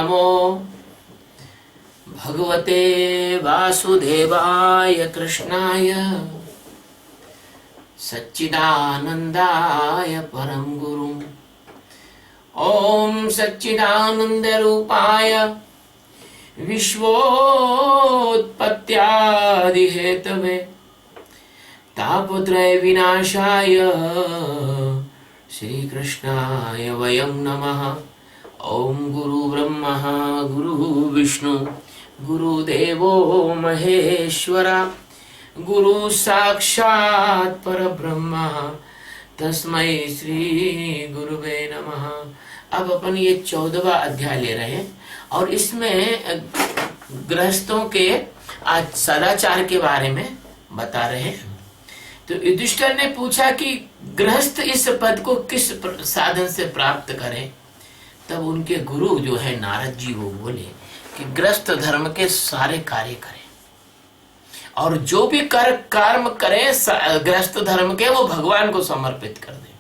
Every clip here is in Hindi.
नमो भगवते वासुदेवाय कृष्णाय सच्चिदानंदाय परम गुरु। ओम सच्चिदानंद रूपाय विश्वोत्पत्त्यादि हेतवे तापत्रय विनाशाय श्री कृष्णाय वयं नमः। ओम गुरु ब्रह्मा गुरु विष्णु गुरुदेवो महेश्वरा गुरु साक्षात् परब्रह्मा तस्मै श्री गुरुवे नमः। अब अपन ये 14वां अध्याय ले रहे हैं और इसमें गृहस्थों के आज सदाचार के बारे में बता रहे हैं। तो युधिष्ठिर ने पूछा कि गृहस्थ इस पद को किस साधन से प्राप्त करें। तब उनके गुरु जो है नारद जी वो बोले कि गृहस्थ धर्म के सारे कार्य करें और जो भी कर्म करें गृहस्थ धर्म के वो भगवान को समर्पित कर दें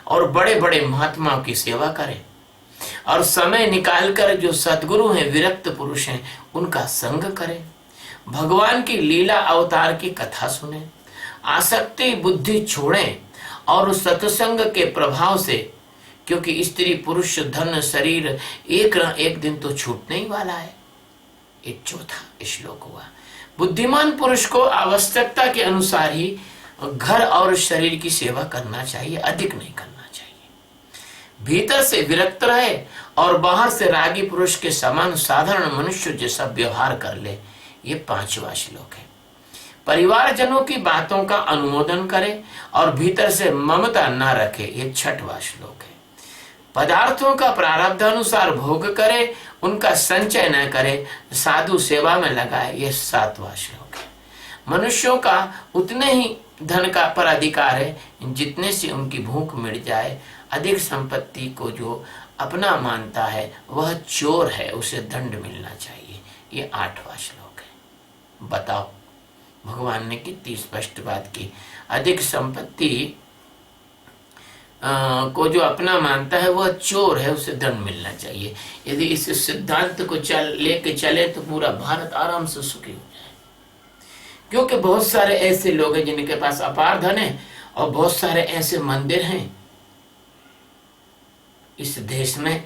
और बड़े बड़े महात्माओं की सेवा करें और समय निकालकर जो सद्गुरु हैं विरक्त पुरुष हैं उनका संग करें, भगवान की लीला अवतार की कथा सुने, आसक्ति बुद्धि छोड़ें और सत्संग के प्रभाव से, क्योंकि स्त्री पुरुष धन शरीर एक न एक दिन तो छूटने ही वाला है। एक चौथा श्लोक हुआ, बुद्धिमान पुरुष को आवश्यकता के अनुसार ही घर और शरीर की सेवा करना चाहिए, अधिक नहीं करना चाहिए। भीतर से विरक्त रहे और बाहर से रागी पुरुष के समान साधारण मनुष्य जैसा व्यवहार कर ले। ये 5वां श्लोक है। परिवारजनों की बातों का अनुमोदन करे और भीतर से ममता न रखे। ये 6वां श्लोक है। पदार्थों का प्रारब्ध अनुसार भोग करे, उनका संचय न करे, साधु सेवा में लगाए। ये 7वां श्लोक है। मनुष्यों का उतने ही धन का पर अधिकार है जितने से उनकी भूख मिट जाए। अधिक संपत्ति को जो अपना मानता है वह चोर है, उसे दंड मिलना चाहिए। ये 8वां श्लोक है। बताओ, भगवान ने कितनी स्पष्ट बात की। अधिक संपत्ति को जो अपना मानता है वह चोर है, उसे दंड मिलना चाहिए। यदि इस सिद्धांत को लेके चले तो पूरा भारत आराम से सुखी हो जाए। क्योंकि बहुत सारे ऐसे लोग हैं जिनके पास अपार धन है और बहुत सारे ऐसे मंदिर हैं इस देश में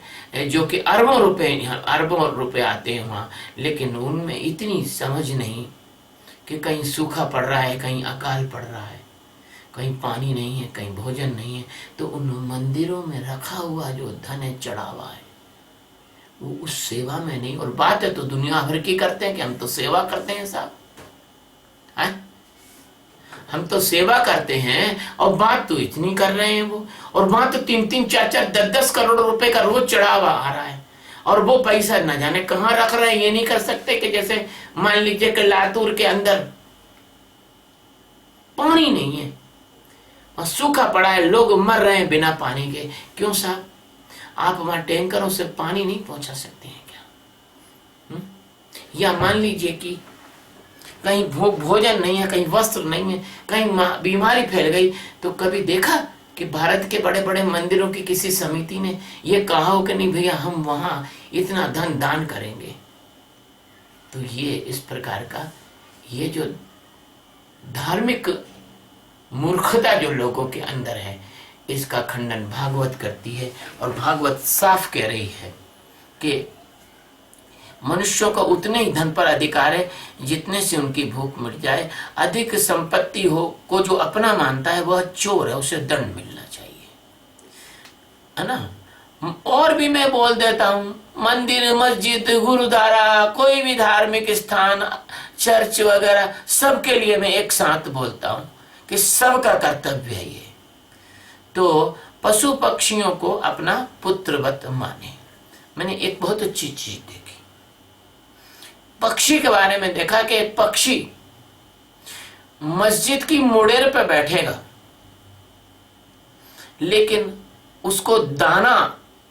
जो कि अरबों रुपए आते हैं वहां, लेकिन उनमें इतनी समझ नहीं कि कहीं सूखा पड़ रहा है, कहीं अकाल पड़ रहा है, कहीं पानी नहीं है, कहीं भोजन नहीं है। तो उन मंदिरों में रखा हुआ जो धन है चढ़ावा है वो उस सेवा में नहीं। और बात है तो दुनिया भर की करते हैं कि हम तो सेवा करते हैं साहब, हम तो सेवा करते हैं और बात तो इतनी कर रहे हैं वो, और वहां तो 3-3 4-4 10-10 करोड़ रुपए का रोज चढ़ावा आ रहा है और वो पैसा न जाने कहां रख रहे हैं। ये नहीं कर सकते कि जैसे मान लीजिए कि लातूर के अंदर पानी नहीं है और सूखा पड़ा है, लोग मर रहे हैं बिना पानी के। क्यों साहब, आप वहां टैंकरों से पानी नहीं पहुंचा सकते हैं क्या? या मान लीजिए कि कहीं भोजन नहीं है, कहीं वस्त्र नहीं है, कहीं बीमारी फैल गई, तो कभी देखा कि भारत के बड़े बड़े मंदिरों की किसी समिति ने ये कहा हो कि नहीं भैया हम वहां इतना धन दान करेंगे? तो ये इस प्रकार का ये जो धार्मिक मूर्खता जो लोगों के अंदर है इसका खंडन भागवत करती है। और भागवत साफ कह रही है कि मनुष्यों का उतने ही धन पर अधिकार है जितने से उनकी भूख मिट जाए। अधिक संपत्ति हो को जो अपना मानता है वह चोर है, उसे दंड मिलना चाहिए, है ना। और भी मैं बोल देता हूँ, मंदिर मस्जिद गुरुद्वारा कोई भी धार्मिक स्थान चर्च वगैरह सबके लिए मैं एक साथ बोलता हूँ कि सबका कर्तव्य है ये। तो पशु पक्षियों को अपना पुत्रवत माने। मैंने एक बहुत अच्छी चीज देखी, पक्षी के बारे में देखा कि एक पक्षी मस्जिद की मुड़ेर पे बैठेगा लेकिन उसको दाना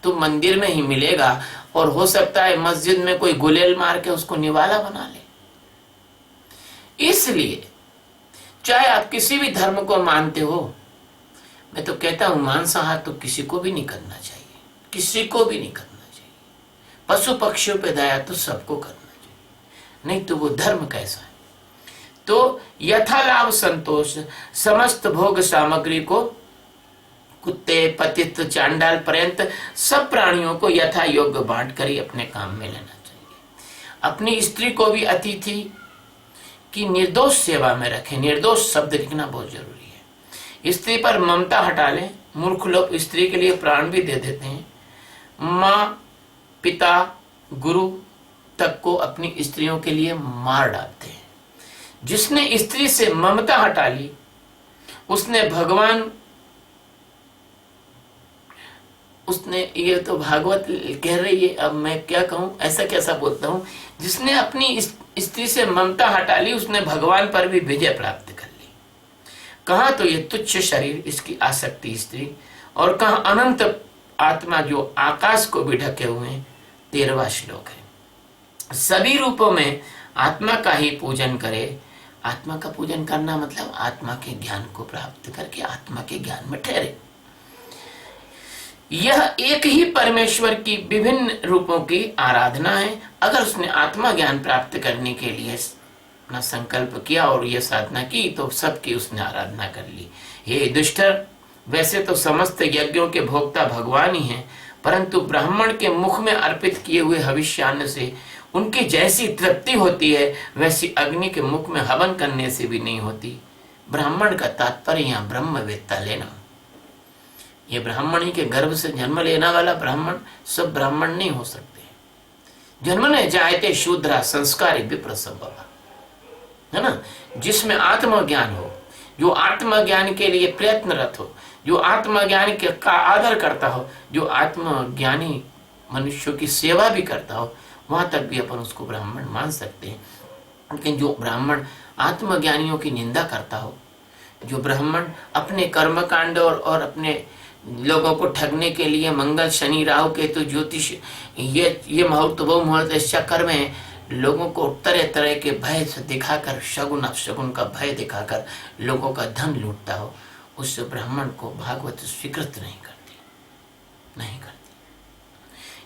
तो मंदिर में ही मिलेगा और हो सकता है मस्जिद में कोई गुलेल मार के उसको निवाला बना ले। इसलिए चाहे आप किसी भी धर्म को मानते हो, मैं तो कहता हूं मांसाहार तो किसी को भी नहीं करना चाहिए, किसी को भी नहीं करना चाहिए। पशु पक्षियों पे दया तो सबको करना चाहिए, नहीं तो वो धर्म कैसा है। तो यथा लाभ संतोष समस्त भोग सामग्री को कुत्ते पतित चांडाल पर्यंत सब प्राणियों को यथा योग्य बांट कर ही अपने काम में लेना चाहिए। अपनी स्त्री को भी अतिथि की निर्दोष सेवा में रखें। निर्दोष शब्द लिखना बहुत जरूरी है। स्त्री पर ममता हटा लें। मूर्ख लोग स्त्री के लिए प्राण भी दे देते हैं। माँ पिता गुरु तक को अपनी स्त्रियों के लिए मार डालते हैं। जिसने स्त्री से ममता हटा ली उसने भगवान, उसने, ये तो भागवत कह रही है, अब मैं क्या कहूं, ऐसा कैसा बोलता हूं, जिसने अपनी स्त्री से ममता हटा ली उसने भगवान पर भी विजय प्राप्त कर ली। कहां तो ये तुच्छ शरीर, इसकी आसक्ति स्त्री, और कहां अनंत आत्मा जो आकाश को भी ढके हुए हैं। 13वां श्लोक है। सभी रूपों में आत्मा का ही पूजन करे। आत्मा का पूजन करना मतलब आत्मा के ज्ञान को प्राप्त करके आत्मा के ज्ञान में ठहरे। यह एक ही परमेश्वर की विभिन्न रूपों की आराधना है। अगर उसने आत्मा ज्ञान प्राप्त करने के लिए अपना संकल्प किया और यह साधना की तो सबकी उसने आराधना कर ली। हे दुष्टर, वैसे तो समस्त यज्ञों के भोक्ता भगवान ही हैं, परंतु ब्राह्मण के मुख में अर्पित किए हुए हविष्यान्न से उनकी जैसी तृप्ति होती है वैसी अग्नि के मुख में हवन करने से भी नहीं होती। ब्राह्मण का तात्पर्य यहाँ ब्रह्मवेत्ता लेना। ये ब्राह्मण ही के गर्भ से जन्म लेने वाला ब्राह्मण सब ब्राह्मण नहीं हो सकते। जन्मने जायते शूद्रा संस्कारी विप्र संभव, है ना। जिसमें आत्मज्ञान हो, जो आत्मज्ञान के लिए प्रयत्नरत हो, जो आत्मज्ञान का आदर करता हो, जो आत्मज्ञानी मनुष्यों की सेवा भी करता हो, वहां तक भी अपन उसको ब्राह्मण मान सकते हैं। लेकिन जो ब्राह्मण आत्मज्ञानियों की निंदा करता हो, जो ब्राह्मण अपने कर्मकांड और अपने लोगों को ठगने के लिए मंगल शनि राहु केतु ज्योतिष ये मुहूर्त वो मुहूर्त इस चक्कर में लोगों को तरह तरह के भय से दिखाकर, शगुन अपशगुन का भय दिखाकर लोगों का धन लूटता हो, उस ब्राह्मण को भागवत स्वीकृत नहीं करती।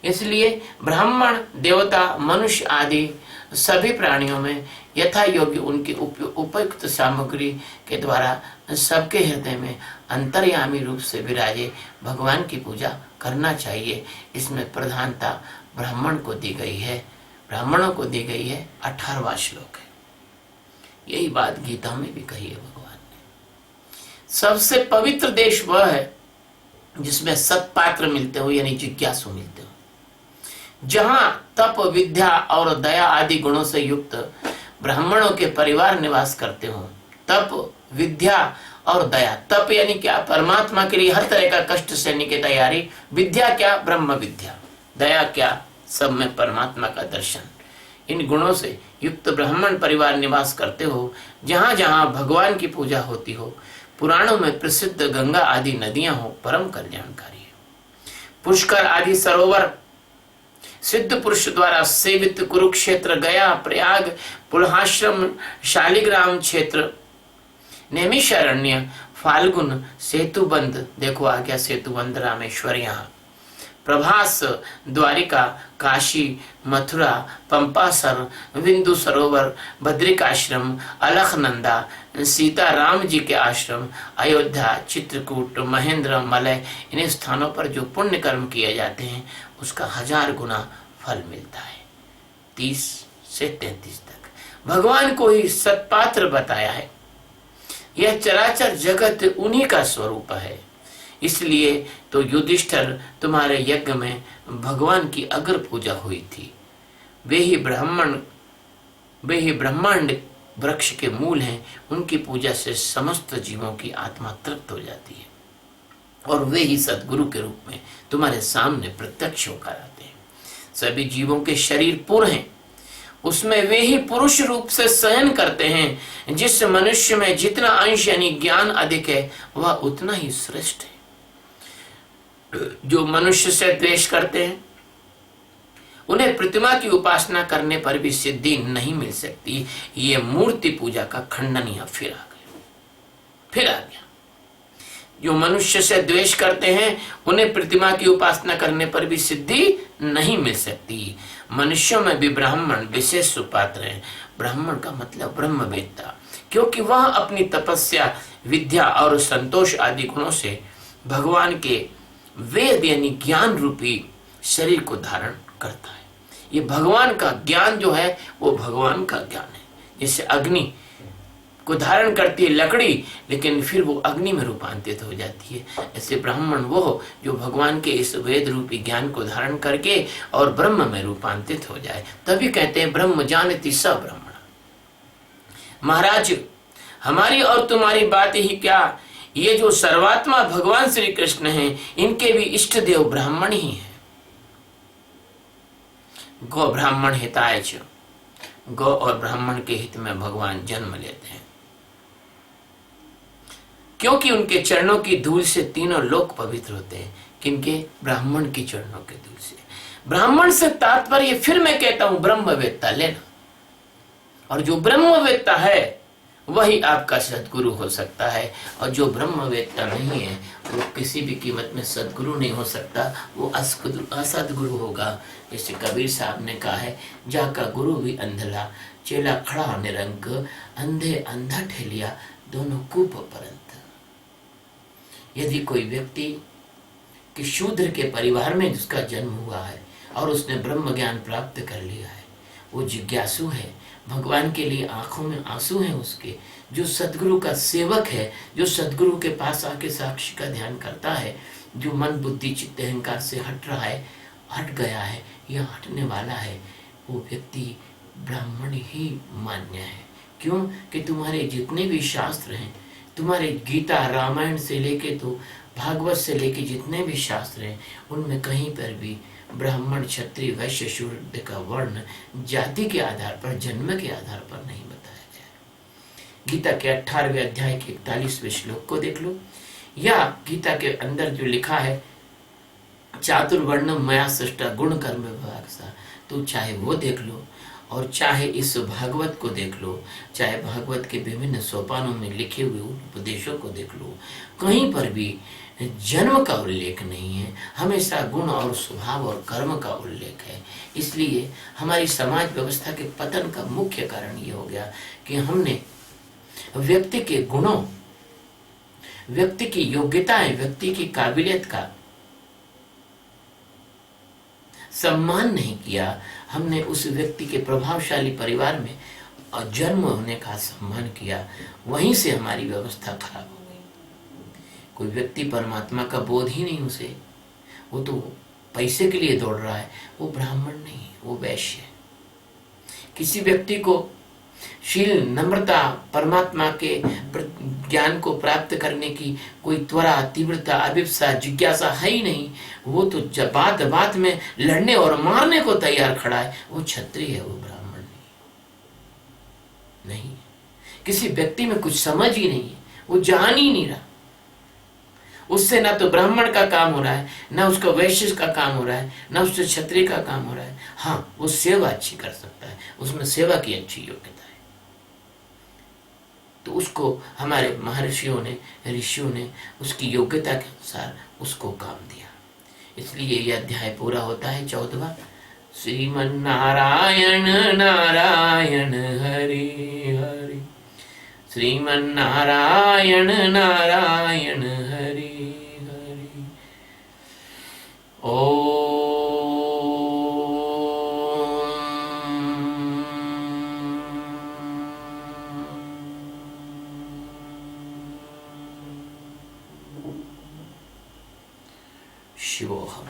इसलिए ब्राह्मण देवता मनुष्य आदि सभी प्राणियों में यथा योग्य उनकी उपयुक्त सामग्री के द्वारा सबके हृदय में अंतर्यामी रूप से विराजे भगवान की पूजा करना चाहिए। इसमें प्रधानता ब्राह्मण को दी गई है, ब्राह्मणों को दी गई है। 18वां श्लोक है। यही बात गीता में भी कही है भगवान ने। सबसे पवित्र देश वह है जिसमें सत्पात्र मिलते हो, यानी जिज्ञासु मिलते हो, जहां तप विद्या और दया आदि गुणों से युक्त ब्राह्मणों के परिवार निवास करते हो। तप विद्या और दया, तप यानी क्या, परमात्मा के लिए हर तरह का कष्ट सहने की तैयारी। विद्या क्या, ब्रह्म विद्या। दया क्या, सब में परमात्मा का दर्शन। इन गुणों से युक्त ब्राह्मण परिवार निवास करते हो जहां जहां भगवान की पूजा होती हो। पुराणों में प्रसिद्ध गंगा आदि नदियां हो, परम कल्याणकारी है। पुष्कर आदि सरोवर, सिद्ध पुरुष द्वारा सेवित कुरुक्षेत्र, गया, प्रयाग, पुलहाश्रम, शालिग्राम क्षेत्र, नैमिषारण्य, फाल्गुन, सेतुबंध, देखो आ गया सेतुबंध रामेश्वर, यहाँ प्रभास, द्वारिका, काशी, मथुरा, पंपासर, बिंदु सरोवर, बद्रिकाश्रम, अलखनंदा, सीता राम जी के आश्रम, अयोध्या, चित्रकूट, महेंद्र, मलय, इन स्थानों पर जो पुण्य कर्म किए जाते हैं उसका 1000 गुना फल मिलता है। 30 से 33 तक भगवान को ही सत्पात्र बताया है। यह चराचर जगत उन्हीं का स्वरूप है। इसलिए तो युधिष्ठिर तुम्हारे यज्ञ में भगवान की अग्र पूजा हुई थी। वे ही ब्रह्मांड वृक्ष के मूल हैं। उनकी पूजा से समस्त जीवों की आत्मा तृप्त हो जाती है और वे ही सद्गुरु के रूप में तुम्हारे सामने प्रत्यक्ष होकर आते हैं। सभी जीवों के शरीर पूर्ण हैं, उसमें वे ही पुरुष रूप से शयन करते हैं। जिस मनुष्य में जितना अंश यानी ज्ञान अधिक है वह उतना ही श्रेष्ठ है। जो मनुष्य से द्वेष करते हैं उन्हें प्रतिमा की उपासना करने पर भी सिद्धि नहीं मिल सकती। ये मूर्ति पूजा का खंडन यहां फिर आ गया। जो मनुष्य से द्वेष करते हैं उन्हें प्रतिमा की उपासना करने पर भी सिद्धि नहीं मिल सकती। मनुष्यों में भी ब्राह्मण विशेष सुपात्र हैं। ब्राह्मण का मतलब ब्रह्मवेत्ता, क्योंकि वह अपनी तपस्या, विद्या और संतोष आदि गुणों से भगवान के वेद यानी ज्ञान रूपी शरीर को धारण करता है। ये भगवान का ज्ञान जो है वो भगवान का ज्ञान है। जैसे अग्नि को धारण करती है लकड़ी, लेकिन फिर वो अग्नि में रूपांतरित हो जाती है, ऐसे ब्राह्मण वो जो भगवान के इस वेद रूपी ज्ञान को धारण करके और ब्रह्म में रूपांतरित हो जाए, तभी कहते हैं ब्रह्म जानति स ब्रह्मण। महाराज, हमारी और तुम्हारी बात ही क्या, ये जो सर्वात्मा भगवान श्री कृष्ण हैं, इनके भी इष्ट देव ब्राह्मण ही हैं। गौ ब्राह्मण हिताय च, गौ और ब्राह्मण के हित में भगवान जन्म लेते हैं, क्योंकि उनके चरणों की धूल से तीनों लोक पवित्र होते हैं। किनके? ब्राह्मण के चरणों के धूल से। ब्राह्मण से तात्पर्य फिर मैं कहता हूं ब्रह्मवेत्ता लेना, और जो ब्रह्मवेत्ता है वही आपका सदगुरु हो सकता है, और जो ब्रह्मवेत्ता नहीं है वो किसी भी कीमत में सदगुरु नहीं हो सकता, वो असदगुरु होगा। जैसे कबीर साहब ने कहा है, जाका गुरु भी अंधला, चेला खड़ा निरंक, अंधे अंधा ठेलिया, दोनों कूप परंत। यदि कोई व्यक्ति कि शूद्र के परिवार में जिसका जन्म हुआ है और उसने ब्रह्म ज्ञान प्राप्त कर लिया है, वो जिज्ञासु है, भगवान के लिए आंखों में आंसू है उसके, जो सदगुरु का सेवक है, जो सदगुरु के पास आके साक्षी का ध्यान करता है, जो मन बुद्धि चित्त अहंकार से हट रहा है, हट गया है या हटने वाला है, वो व्यक्ति ब्राह्मण ही मान्य है। क्यों? कि तुम्हारे जितने भी शास्त्र हैं, तुम्हारे गीता रामायण से लेके तो भागवत से लेके जितने भी शास्त्र हैं, उनमें कहीं पर भी ब्राह्मण क्षत्रिय वैश्य शूद्र का वर्ण जाति के आधार पर, जन्म के आधार पर नहीं बताया गया। गीता के 18वें अध्याय के 41वें श्लोक को देख लो, या गीता के अंदर जो लिखा है चातुर्वर्णम मया सृष्टा गुण कर्म विभाग सा, तो चाहे वो देख लो और चाहे इस भागवत को देख लो, चाहे भागवत के विभिन्न सोपानों में लिखे हुए उपदेशों को देख लो, कहीं पर भी जन्म का उल्लेख नहीं है, हमेशा गुण और स्वभाव और कर्म का उल्लेख है। इसलिए हमारी समाज व्यवस्था के पतन का मुख्य कारण ये हो गया कि हमने व्यक्ति के गुणों, व्यक्ति की योग्यताएं, व्यक्ति की काबिलियत का सम्मान नहीं किया। हमने उस व्यक्ति के प्रभावशाली परिवार में और जन्म होने का सम्मान किया, वहीं से हमारी व्यवस्था खराब हो गई। कोई व्यक्ति परमात्मा का बोध ही नहीं उसे, वो तो पैसे के लिए दौड़ रहा है, वो ब्राह्मण नहीं, वो वैश्य है। किसी व्यक्ति को शील, नम्रता, परमात्मा के ज्ञान को प्राप्त करने की कोई त्वरा, तीव्रता, अभिप्सा, जिज्ञासा है ही नहीं, वो तो जब बात बात में लड़ने और मारने को तैयार खड़ा है, वो क्षत्रिय है, वो ब्राह्मण नहीं। किसी व्यक्ति में कुछ समझ ही नहीं है, वो जान ही नहीं रहा, उससे ना तो ब्राह्मण का काम हो रहा है, ना उसका वैश्य का काम हो रहा है, ना उससे क्षत्रिय का काम हो रहा है। हाँ, वो सेवा अच्छी कर सकता है, उसमें सेवा की अच्छी योग्यता है, तो उसको हमारे महर्षियों ने, ऋषियों ने उसकी योग्यता के अनुसार उसको काम दिया। इसलिए यह अध्याय पूरा होता है 14वां, श्रीमन्नारायण नारायण हरि हरि, श्रीमन्नारायण नारायण हरि हरि। ओ शिवोहम।